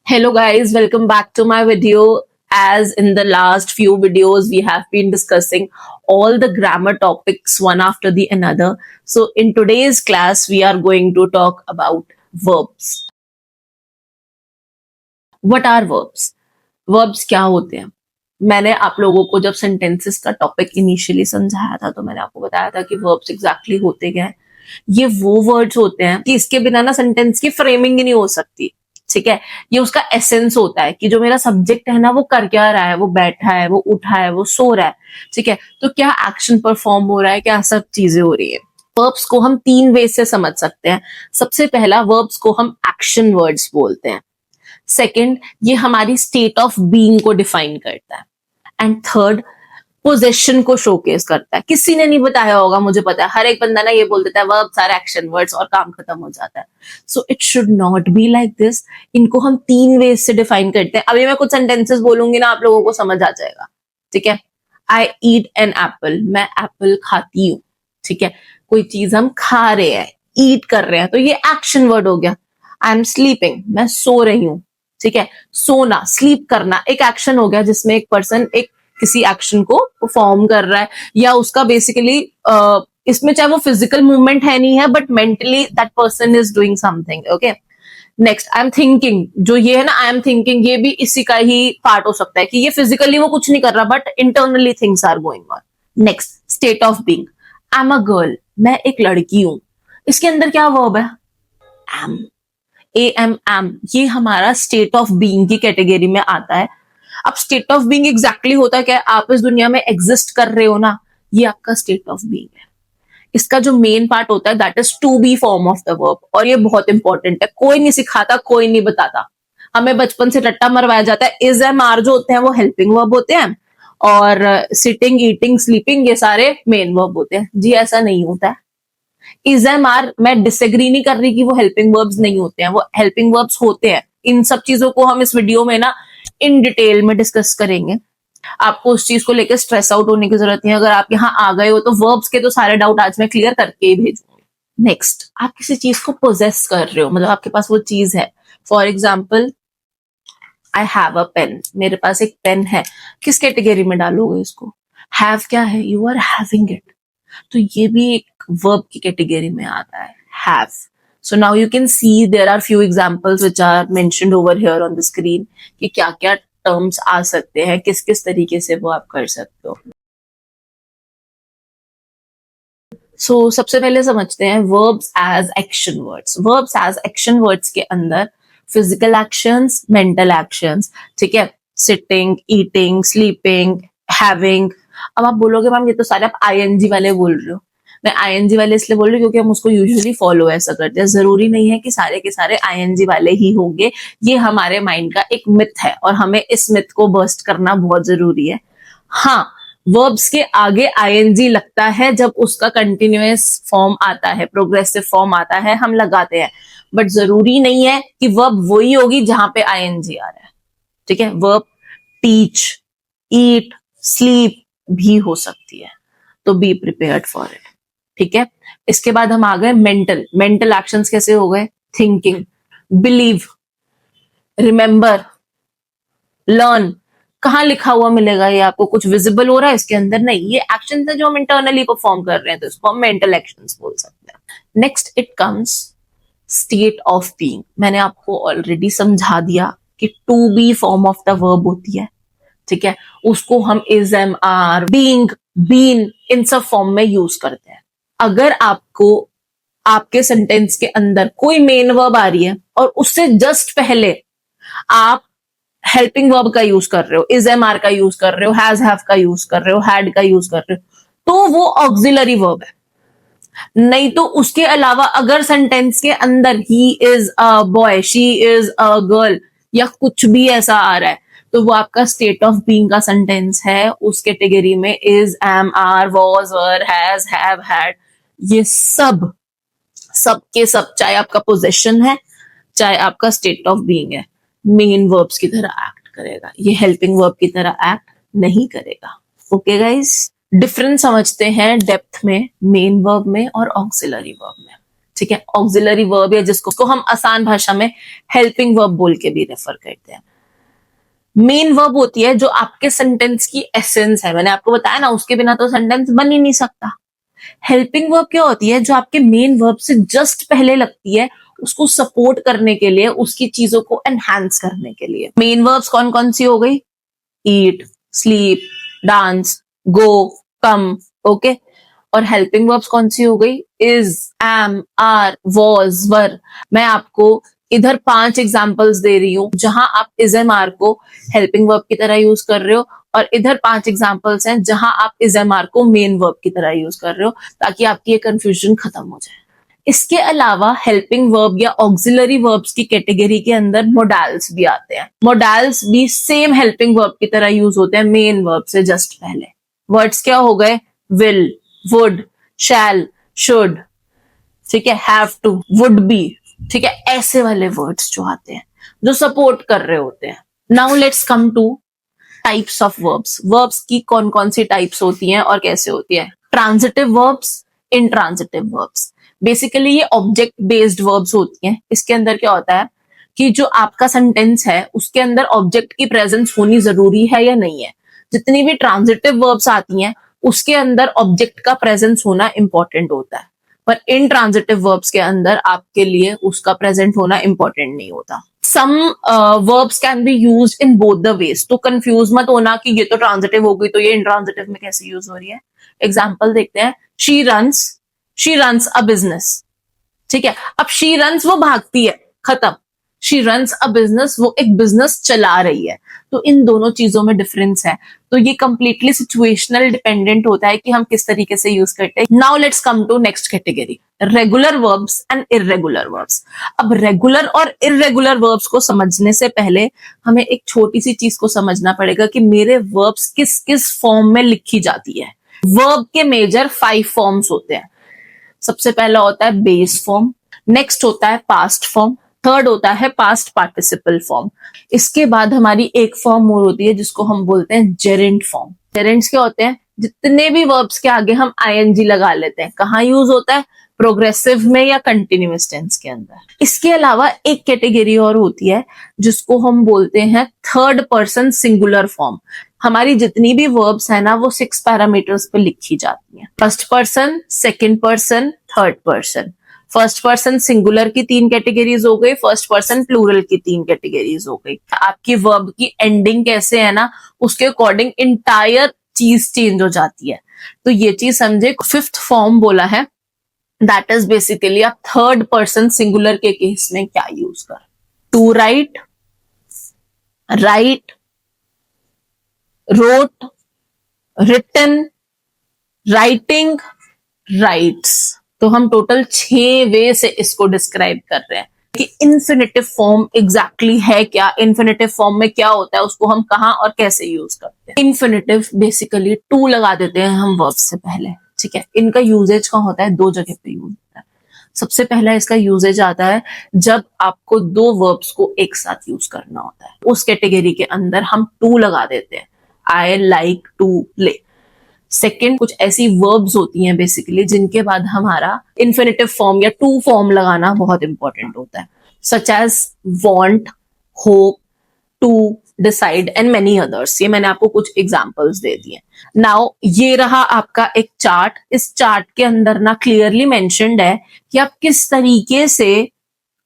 Hello guys, welcome back to my video. As in the last few videos, we have been discussing all the grammar topics one after the another. So in today's class, we are going to talk about verbs. What are verbs? Verbs क्या होते हैं? मैंने आप लोगों को जब sentences का topic initially समझाया था तो मैंने आपको बताया था कि वर्ब्स एग्जैक्टली होते क्या है। ये वो वर्ड्स होते हैं कि इसके बिना ना सेंटेंस की फ्रेमिंग ही नहीं हो सकती। ठीक है, ये उसका एसेंस होता है कि जो मेरा सब्जेक्ट है ना वो कर क्या रहा है, वो बैठा है, वो उठा है, वो सो रहा है। ठीक है, तो क्या एक्शन परफॉर्म हो रहा है, क्या सब चीजें हो रही है। वर्ब्स को हम तीन वे से समझ सकते हैं। सबसे पहला, वर्ब्स को हम एक्शन वर्ड्स बोलते हैं। सेकंड, ये हमारी स्टेट ऑफ बीइंग को डिफाइन करता है। एंड थर्ड, पोजेशन को शोकेस करता है। किसी ने नहीं बताया होगा, मुझे पता है, हर एक बंदा ना ये बोल देता है वर्ब्स आर एक्शन वर्ड्स और काम खत्म हो जाता है। So it should not be like this. इनको हम तीन वेज से डिफाइन करते हैं। अभी मैं कुछ सेंटेंसेस बोलूंगी ना, आप लोगों को समझ आ जाएगा। ठीक है, आई ईट एन एप्पल, मैं एप्पल खाती हूँ। ठीक है, कोई चीज हम खा रहे हैं, ईट कर रहे हैं, तो ये एक्शन वर्ड हो गया। आई एम स्लीपिंग, मैं सो रही हूँ। ठीक है, सोना, स्लीप करना एक एक्शन हो गया जिसमें एक पर्सन एक किसी एक्शन को परफॉर्म कर रहा है, या उसका बेसिकली इसमें चाहे वो फिजिकल मूवमेंट है नहीं है, but mentally that person is doing something. Okay, next, I am thinking, जो ये है ना आई एम थिंकिंग, ये भी इसी का ही पार्ट हो सकता है कि ये फिजिकली वो कुछ नहीं कर रहा but internally things are going on. Next, state of being, I am a girl, मैं एक लड़की हूं। इसके अंदर क्या वर्ब है? एम। एम, ये हमारा स्टेट ऑफ बीइंग की कैटेगरी में आता है। अब स्टेट ऑफ बीइंग एग्जैक्टली होता क्या है? आप इस दुनिया में एग्जिस्ट कर रहे हो ना, ये आपका स्टेट ऑफ बीइंग है। इसका जो मेन पार्ट होता है that is to be form of the verb, और ये बहुत इंपॉर्टेंट है। कोई नहीं सिखाता, कोई नहीं बताता। हमें बचपन से रट्टा मरवाया जाता है। इज एम आर जो होते हैं वो हेल्पिंग वर्ब होते हैं, और सिटिंग, ईटिंग, स्लीपिंग ये सारे मेन वर्ब होते हैं। जी ऐसा नहीं होता है। इज एम आर, मैं डिसएग्री नहीं कर रही कि वो हेल्पिंग वर्ब्स नहीं होते हैं, वो हेल्पिंग वर्ब्स होते हैं। इन सब चीजों को हम इस वीडियो में ना इन डिटेल में डिस्कस करेंगे। आपको उस चीज को लेकर स्ट्रेस आउट होने की जरूरत नहीं है। अगर आप यहाँ आ गए हो तो वर्ब्स के तो सारे डाउट आज मैं क्लियर करके ही भेजूंगी। नेक्स्ट, आप किसी चीज को पोजेस कर रहे हो, मतलब आपके पास वो चीज है। For example, I have a pen, मेरे पास एक पेन है। किस कैटेगरी में डालोगे इसको? हैव क्या है? यू आर हैविंग इट, तो ये भी एक वर्ब की कैटेगरी में आता है, have. So now you can see there are few examples which are mentioned over here on the screen कि क्या क्या टर्म्स आ सकते हैं, किस किस तरीके से वो आप कर सकते हो। सबसे पहले समझते हैं verbs as action words। verbs as action words के अंदर physical actions, mental actions, ठीक है, sitting, eating, sleeping, having। अब आप बोलोगे मैम ये तो सारे आप ing वाले बोल रहे हो। मैं ing वाले इसलिए बोल रही हूँ क्योंकि हम उसको यूजुअली फॉलो ऐसा करते हैं। जरूरी नहीं है कि सारे के सारे ing वाले ही होंगे। ये हमारे माइंड का एक मिथ है और हमें इस मिथ को बर्स्ट करना बहुत जरूरी है। हाँ, वर्ब्स के आगे आईएनजी लगता है जब उसका कंटिन्यूअस फॉर्म आता है, प्रोग्रेसिव फॉर्म आता है, हम लगाते हैं। बट जरूरी नहीं है कि वर्ब वही होगी जहां पे आईएनजी आ रहा है। ठीक है, वर्ब टीच, ईट, स्लीप भी हो सकती है, तो बी प्रिपेयर्ड फॉर इट। ठीक है, इसके बाद हम आ गए मेंटल। मेंटल एक्शंस कैसे हो गए? Thinking, believe, remember, learn. कहाँ लिखा हुआ मिलेगा ये आपको? कुछ विजिबल हो रहा है इसके अंदर? नहीं, ये एक्शन है जो हम इंटरनली परफॉर्म कर रहे हैं, तो इसको हम मेंटल एक्शंस बोल सकते हैं। Next it comes state of being. मैंने आपको ऑलरेडी समझा दिया कि to be form of the verb होती है। ठीक है, उसको हम is, am, are, being, been, इन सब फॉर्म में यूज करते हैं। अगर आपको आपके सेंटेंस के अंदर कोई मेन वर्ब आ रही है और उससे जस्ट पहले आप हेल्पिंग वर्ब का यूज कर रहे हो, इज, एम, आर का यूज कर रहे हो, हैज, हैव का यूज कर रहे हो, हैड का यूज कर रहे हो, तो वो ऑक्सिलरी वर्ब है। नहीं तो उसके अलावा अगर सेंटेंस के अंदर he is a boy, she is a girl, या कुछ भी ऐसा आ रहा है, तो वो आपका स्टेट ऑफ बीइंग का सेंटेंस है। उस कैटेगरी में is, am, are, was, were, has, have, had, ये सब के सब, चाहे आपका पोजेशन है चाहे आपका स्टेट ऑफ बीइंग है, मेन वर्ब्स की तरह एक्ट करेगा। ये हेल्पिंग वर्ब की तरह एक्ट नहीं करेगा। ओके गाइस, डिफरेंस समझते हैं डेप्थ में मेन वर्ब में और ऑक्सिलरी वर्ब में। ठीक है, ऑक्सिलरी वर्ब या जिसको हम आसान भाषा में हेल्पिंग वर्ब बोल के भी रेफर करते हैं। मेन वर्ब होती है जो आपके सेंटेंस की एसेंस है, मैंने आपको बताया ना, उसके बिना तो सेंटेंस बन ही नहीं सकता। हेल्पिंग वर्ब क्या होती है, जो आपके मेन वर्ब से जस्ट पहले लगती है, उसको सपोर्ट करने के लिए, उसकी चीजों को एनहांस करने के लिए। मेन वर्ब्स कौन कौन सी हो गई? ईट, स्लीप, डांस, गो, कम, ओके। और हेल्पिंग वर्ब्स कौन सी हो गई? इज, एम, आर, वॉज, वर। मैं आपको इधर 5 एग्जाम्पल्स दे रही हूं जहां आप इज एम आर को हेल्पिंग वर्ब की तरह यूज कर रहे हो, और इधर 5 एग्जाम्पल्स हैं जहां आप इज एम आर को मेन वर्ब की तरह यूज कर रहे हो, ताकि आपकी ये कंफ्यूजन खत्म हो जाए। इसके अलावा हेल्पिंग वर्ब या ऑक्सिलरी वर्ब्स की कैटेगरी के अंदर मोडाल्स भी आते हैं। मोडाल्स भी सेम हेल्पिंग वर्ब की तरह यूज होते हैं मेन वर्ब से जस्ट पहले। वर्ड्स क्या हो गए? विल, वुड, शैल, शुड, ठीक है, हैव टू, वुड बी, ठीक है, ऐसे वाले वर्ड्स जो आते हैं जो सपोर्ट कर रहे होते हैं। Now let's come two types of verbs. Verbs की कौन कौन सी टाइप्स होती हैं और कैसे होती है? Transitive verbs, intransitive verbs. Basically ये ऑब्जेक्ट बेस्ड वर्ब्स होती हैं। इसके अंदर क्या होता है कि जो आपका सेंटेंस है उसके अंदर ऑब्जेक्ट की प्रेजेंस होनी जरूरी है या नहीं है। जितनी भी ट्रांजिटिव वर्ब्स आती हैं उसके अंदर ऑब्जेक्ट का प्रेजेंस होना इंपॉर्टेंट होता है, पर इनट्रांजिटिव वर्ब्स के अंदर आपके लिए उसका प्रेजेंट होना इंपॉर्टेंट नहीं होता। Some verbs can be use in both the ways, तो कंफ्यूज मत होना कि ये तो ट्रांजिटिव हो गई तो ये इंट्रांजिटिव में कैसे यूज हो रही है। एग्जाम्पल देखते हैं। शी रन्स अ बिजनेस, ठीक है। अब शी रन्स वो भागती है, खत्म। शी रन्स अ बिजनेस वो एक बिजनेस चला रही है। तो इन दोनों चीजों में डिफरेंस है। तो ये कंप्लीटली सिचुएशनल डिपेंडेंट होता है कि हम किस तरीके से यूज करते हैं। Now let's come to next category, regular verbs and irregular verbs. अब रेगुलर और इररेगुलर वर्ब्स को समझने से पहले हमें एक छोटी सी चीज को समझना पड़ेगा कि मेरे वर्ब्स किस किस फॉर्म में लिखी जाती है। वर्ब के मेजर 5 फॉर्म्स होते हैं। सबसे पहला होता है बेस फॉर्म, नेक्स्ट होता है पास्ट फॉर्म, थर्ड होता है पास्ट पार्टिसिपल फॉर्म। इसके बाद हमारी एक फॉर्म और होती है जिसको हम बोलते हैं जेरेंट फॉर्म। जेरेंट्स क्या होते हैं? जितने भी वर्ब्स के आगे हम आईएनजी लगा लेते हैं। कहाँ यूज होता है? प्रोग्रेसिव में या कंटिन्यूअस टेंस के अंदर। इसके अलावा एक कैटेगरी और होती है जिसको हम बोलते हैं थर्ड पर्सन सिंगुलर फॉर्म। हमारी जितनी भी वर्ब्स है ना वो 6 पैरामीटर्स पे लिखी जाती हैं। First person, second person, third person. First person singular की 3 कैटेगरीज हो गई, फर्स्ट पर्सन प्लूरल की 3 कैटेगरीज हो गई। आपकी वर्ब की एंडिंग कैसे है ना उसके अकॉर्डिंग इंटायर चीज चेंज हो जाती है। तो ये चीज समझे। 5th फॉर्म बोला है, दैट इज बेसिकली आप थर्ड पर्सन सिंगुलर के केस में क्या यूज कर? To write, write, wrote, written, writing, writes. तो हम टोटल 6 वे से इसको डिस्क्राइब कर रहे हैं कि इन्फिनेटिव फॉर्म एग्जैक्टली है क्या, इन्फिनेटिव फॉर्म में क्या होता है, उसको हम कहां और कैसे यूज करते हैं। इन्फिनेटिव बेसिकली टू लगा देते हैं हम वर्ब से पहले, ठीक है। इनका यूजेज कहाँ होता है? 2 जगह पे यूज होता है। सबसे पहला इसका यूजेज आता है जब आपको 2 वर्ब्स को एक साथ यूज करना होता है, उस कैटेगरी के अंदर हम टू लगा देते हैं। I like to play. Second, कुछ ऐसी वर्ब्स होती हैं बेसिकली जिनके बाद हमारा इन्फिनेटिव फॉर्म या टू फॉर्म लगाना बहुत इंपॉर्टेंट होता है, such as want, hope, to, decide and many others. ये मैंने आपको कुछ एग्जांपल्स दे दिए। नाउ ये रहा आपका एक चार्ट। इस चार्ट के अंदर ना क्लियरली मेंशन्ड है कि आप किस तरीके से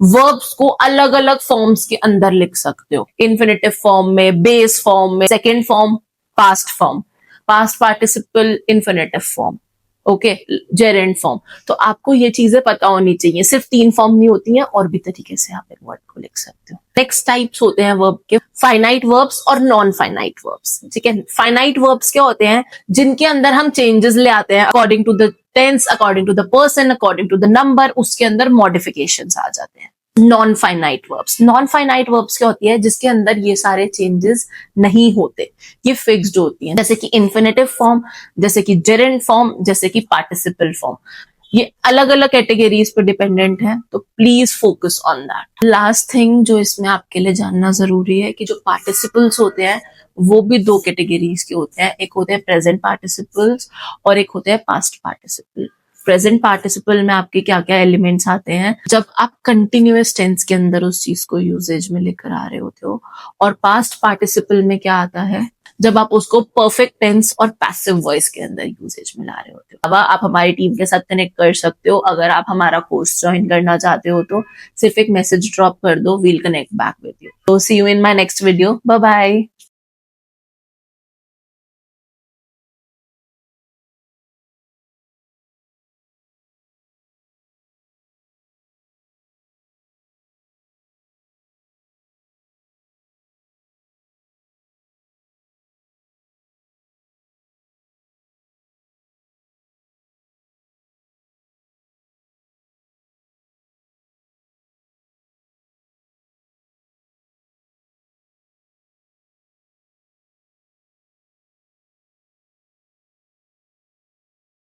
वर्ब्स को अलग अलग फॉर्म्स के अंदर लिख सकते हो। इन्फिनेटिव फॉर्म में, बेस फॉर्म में, second form past form, past participle infinitive form, okay, Geraint form. तो आपको ये चीजें पता होनी चाहिए। सिर्फ 3 फॉर्म नहीं होती हैं, और भी तरीके से आप एक वर्ड को लिख सकते हो। नेक्स्ट टाइप्स होते हैं वर्ब के, फाइनाइट वर्ब्स और नॉन फाइनाइट वर्ब्स, ठीक है। फाइनाइट वर्ब्स क्या होते हैं? जिनके अंदर हम चेंजेस ले आते हैं according to the tense, according to the person, according to the number, उसके अंदर मॉडिफिकेशंस आ जाते हैं। Non finite verbs, non finite verbs क्या होती है? जिसके अंदर ये सारे चेंजेस नहीं होते, ये फिक्स्ड होती हैं, जैसे कि इन्फिनेटिव फॉर्म, जैसे कि जेरेंट फॉर्म, जैसे कि पार्टिसिपल फॉर्म। ये अलग अलग कैटेगरीज पे डिपेंडेंट है, तो please focus on that. Last thing जो इसमें आपके लिए जानना जरूरी है कि जो पार्टिसिपल्स होते हैं वो भी 2 कैटेगरीज के होते हैं। एक होते हैं प्रेजेंट पार्टिसिपल्स और एक होते हैं पास्ट पार्टिसिपल। प्रेजेंट पार्टिसिपल में आपके क्या क्या एलिमेंट्स आते हैं जब आप कंटिन्यूअस टेंस के अंदर उस चीज को यूजेज में लेकर आ रहे होते हो, और पास्ट पार्टिसिपल में क्या आता है जब आप उसको परफेक्ट टेंस और पैसिव वॉइस के अंदर यूजेज में ला रहे होते हो। अब आप हमारी टीम के साथ कनेक्ट कर सकते हो। अगर आप हमारा कोर्स ज्वाइन करना चाहते हो तो सिर्फ एक मैसेज ड्रॉप कर दो, we'll connect back with you. तो see you in my next video, bye bye.